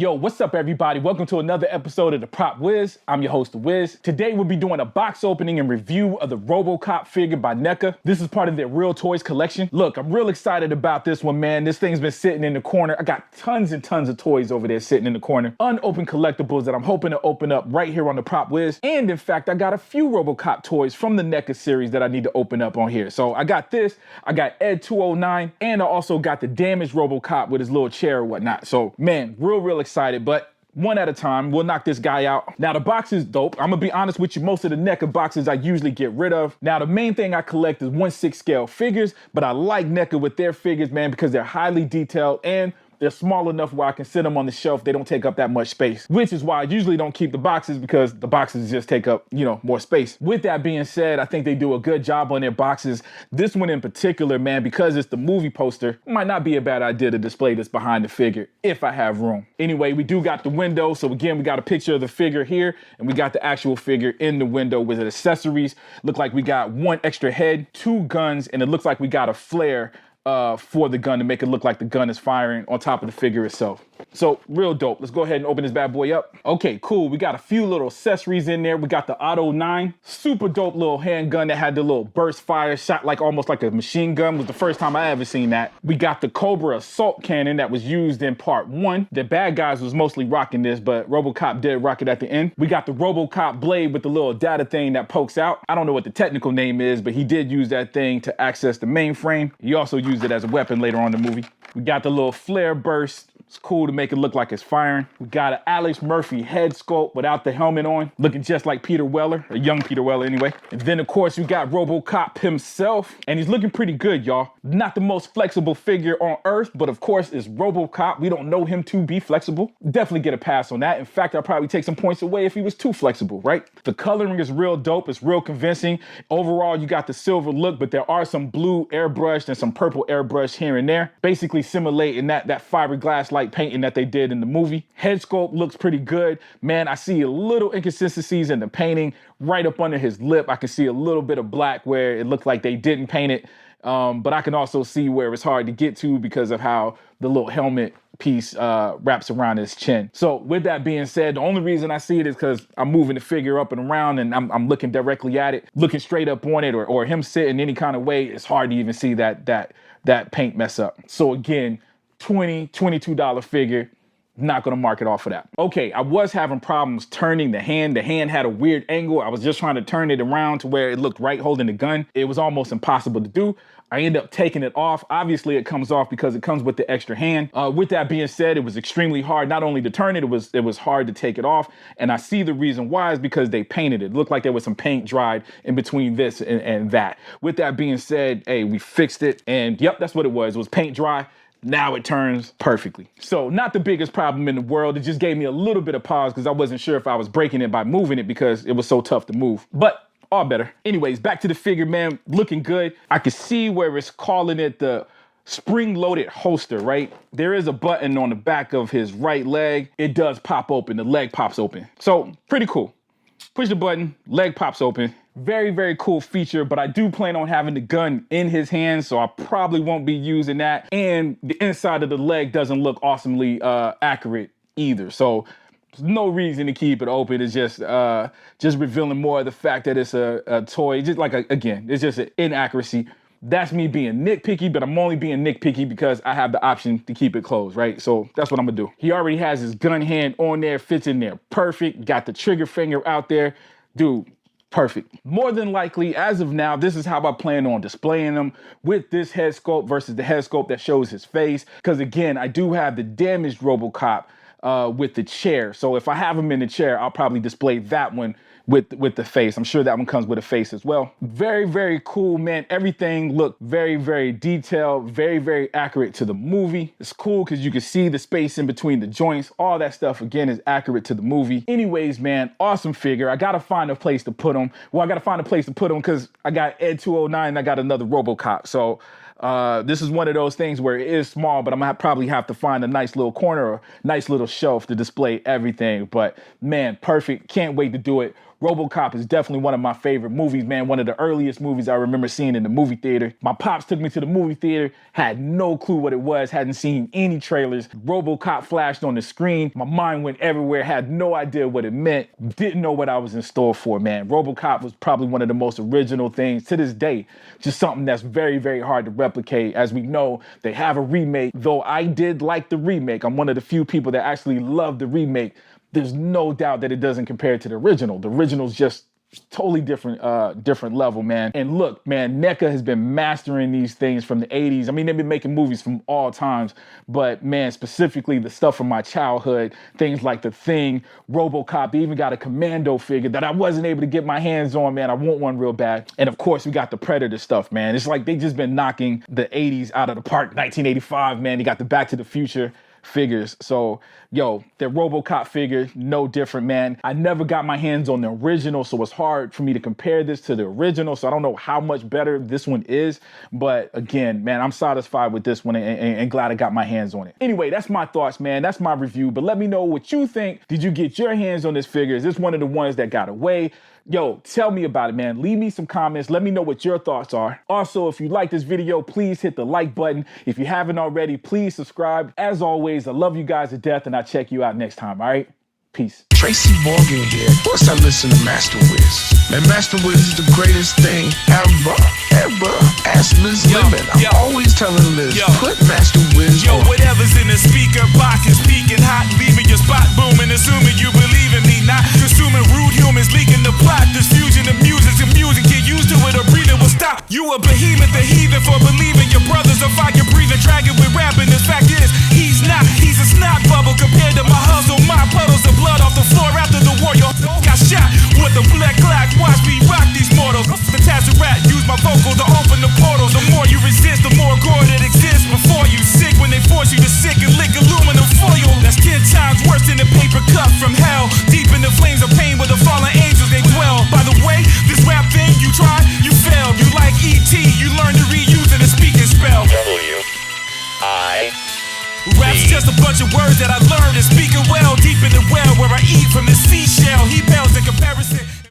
Yo, what's up everybody? Welcome to another episode of the Prop Wiz. I'm your host, Wiz. Today we'll be doing a box opening and review of the Robocop figure by NECA. This is part of their Real Toys collection. Look, I'm real excited about this one, man. This thing's been sitting in the corner. I got tons and tons of toys over there sitting in the corner. Unopened collectibles that I'm hoping to open up right here on the Prop Wiz. And in fact, I got a few Robocop toys from the NECA series that I need to open up on here. So I got this, I got Ed 209, and I also got the damaged Robocop with his little chair or whatnot. So man, real excited, but one at a time. We'll knock this guy out. Now the box is dope. I'm gonna be honest with you, most of the NECA boxes I usually get rid of. Now the main thing I collect is 1/6 scale figures, but I like NECA with their figures, man, because they're highly detailed and they're small enough where I can sit them on the shelf. They don't take up that much space, which is why I usually don't keep the boxes, because the boxes just take up, more space. With that being said, I think they do a good job on their boxes. This one in particular, man, because it's the movie poster, it might not be a bad idea to display this behind the figure if I have room. Anyway, we do got the window. So again, we got a picture of the figure here and we got the actual figure in the window with the accessories. Look like we got one extra head, 2 guns, and it looks like we got a flare for the gun to make it look like the gun is firing on top of the figure itself. So real dope. Let's go ahead and open this bad boy up. Okay, cool. We got a few little accessories in there. We got the Auto 9, super dope little handgun that had the little burst fire, shot like almost like a machine gun. Was the first time I ever seen that. We got the Cobra assault cannon that was used in part 1. The bad guys was mostly rocking this, but Robocop did rock it at the end. We got the Robocop blade with the little data thing that pokes out. I don't know what the technical name is, but he did use that thing to access the mainframe. He also used it as a weapon later on in the movie. We got the little flare burst. It's cool to make it look like it's firing. We got an Alex Murphy head sculpt without the helmet on, looking just like Peter Weller, a young Peter Weller anyway. And then of course we got Robocop himself, and he's looking pretty good, y'all. Not the most flexible figure on earth, but of course it's Robocop. We don't know him to be flexible. Definitely get a pass on that. In fact, I'll probably take some points away if he was too flexible, right? The coloring is real dope. It's real convincing. Overall, you got the silver look, but there are some blue airbrushed and some purple airbrushed here and there, basically simulating that fiberglass like painting that they did in the movie. Head sculpt looks pretty good. Man, I see a little inconsistencies in the painting. Right up under his lip, I can see a little bit of black where it looked like they didn't paint it. But I can also see where it's hard to get to because of how the little helmet piece wraps around his chin. So with that being said, the only reason I see it is because I'm moving the figure up and around and I'm looking directly at it, looking straight up on it, or him sitting any kind of way. It's hard to even see that paint mess up. So again, $22 figure. Not gonna mark it off for that. Okay, I was having problems turning the hand. The hand had a weird angle. I was just trying to turn it around to where it looked right holding the gun. It was almost impossible to do. I ended up taking it off. Obviously it comes off because it comes with the extra hand. With that being said, it was extremely hard not only to turn it, it was hard to take it off. And I see the reason why is because they painted it. It looked like there was some paint dried in between this and that. With that being said, hey, we fixed it, and yep, that's what it was. It was paint dry. Now it turns perfectly. So not the biggest problem in the world. It just gave me a little bit of pause because I wasn't sure if I was breaking it by moving it because it was so tough to move. But all better. Anyways, back to the figure, man. Looking good. I can see where it's calling it the spring-loaded holster, right? There is a button on the back of his right leg. It does pop open. The leg pops open. So pretty cool. Push the button, leg pops open. Very cool feature, but I do plan on having the gun in his hands, so I probably won't be using that. And the inside of the leg doesn't look awesomely accurate either. So there's no reason to keep it open. It's just revealing more of the fact that it's a toy. Just like, again, it's just an inaccuracy. That's me being nitpicky, but I'm only being nitpicky because I have the option to keep it closed, right? So that's what I'm gonna do. He already has his gun hand on there, fits in there perfect, got the trigger finger out there. Dude, perfect. More than likely, as of now, this is how I plan on displaying them, with this head sculpt versus the head sculpt that shows his face. Because again, I do have the damaged Robocop with the chair. So if I have him in the chair, I'll probably display that one with the face. I'm sure that one comes with a face as well. Very cool, man. Everything looked very detailed, very accurate to the movie. It's cool because you can see the space in between the joints. All that stuff, again, is accurate to the movie. Anyways, man, awesome figure. I gotta find a place to put him. Well, I gotta find a place to put him because I got Ed 209 and I got another Robocop. So this is one of those things where it is small, but I'm gonna probably have to find a nice little corner or nice little shelf to display everything. But man, perfect. Can't wait to do it. Robocop is definitely one of my favorite movies, man. One of the earliest movies I remember seeing in the movie theater. My pops took me to the movie theater, had no clue what it was, hadn't seen any trailers. Robocop flashed on the screen. My mind went everywhere, had no idea what it meant, didn't know what I was in store for, man. Robocop was probably one of the most original things to this day. Just something that's very, very hard to replicate. As we know, they have a remake, though I did like the remake. I'm one of the few people that actually love the remake. There's no doubt that it doesn't compare to the original. The original's just totally different level, man. And look, man, NECA has been mastering these things from the 80s. I mean, they've been making movies from all times, but man, specifically the stuff from my childhood, things like The Thing, Robocop. They even got a Commando figure that I wasn't able to get my hands on, man. I want one real bad. And of course, we got the Predator stuff, man. It's like they just been knocking the 80s out of the park. 1985, man, they got the Back to the Future figures. So, yo, the Robocop figure, no different, man. I never got my hands on the original, so it's hard for me to compare this to the original. So I don't know how much better this one is. But again, man, I'm satisfied with this one and glad I got my hands on it. Anyway, that's my thoughts, man. That's my review. But let me know what you think. Did you get your hands on this figure? Is this one of the ones that got away? Yo, tell me about it, man. Leave me some comments. Let me know what your thoughts are. Also, if you like this video, please hit the like button. If you haven't already, please subscribe. As always, I love you guys to death, and I'll check you out next time, all right? Peace. Tracy Morgan here. Of course I listen to Master Wiz. Man, Master Wiz is the greatest thing ever. Ask Liz Lemon. I'm always telling Liz, put Master Wiz on. Whatever's in the speaker box is speaking hot, leaving your spot booming, assuming you believe in me, not consuming rude humans, leaking the plot. This fusion of music's amusing, get used to it or breathing will stop. You a behemoth, a heathen for believing your brother's a fire breathing dragon with rapping. The fact is, he's not. He's a snot bubble compared to my hustle, my puddles of blood off the floor after the war. Yo, got shot with the black clock. Watch me rock these mortals. The Tazarrat, use my vocal to open the portals. The more you resist, the more gore that exists before you. Sick when they force you to sick and lick aluminum foil. That's 10 times worse than a paper cup from hell. Deep in the flames of pain where the fallen angels they dwell. By the way, this rap thing you tried, you failed. You like E.T., you learn to reuse it and speak and spell. W-I. Rap's just a bunch of words that I learned and speaking well deep in the well where I eat from the seashell. He pales in comparison.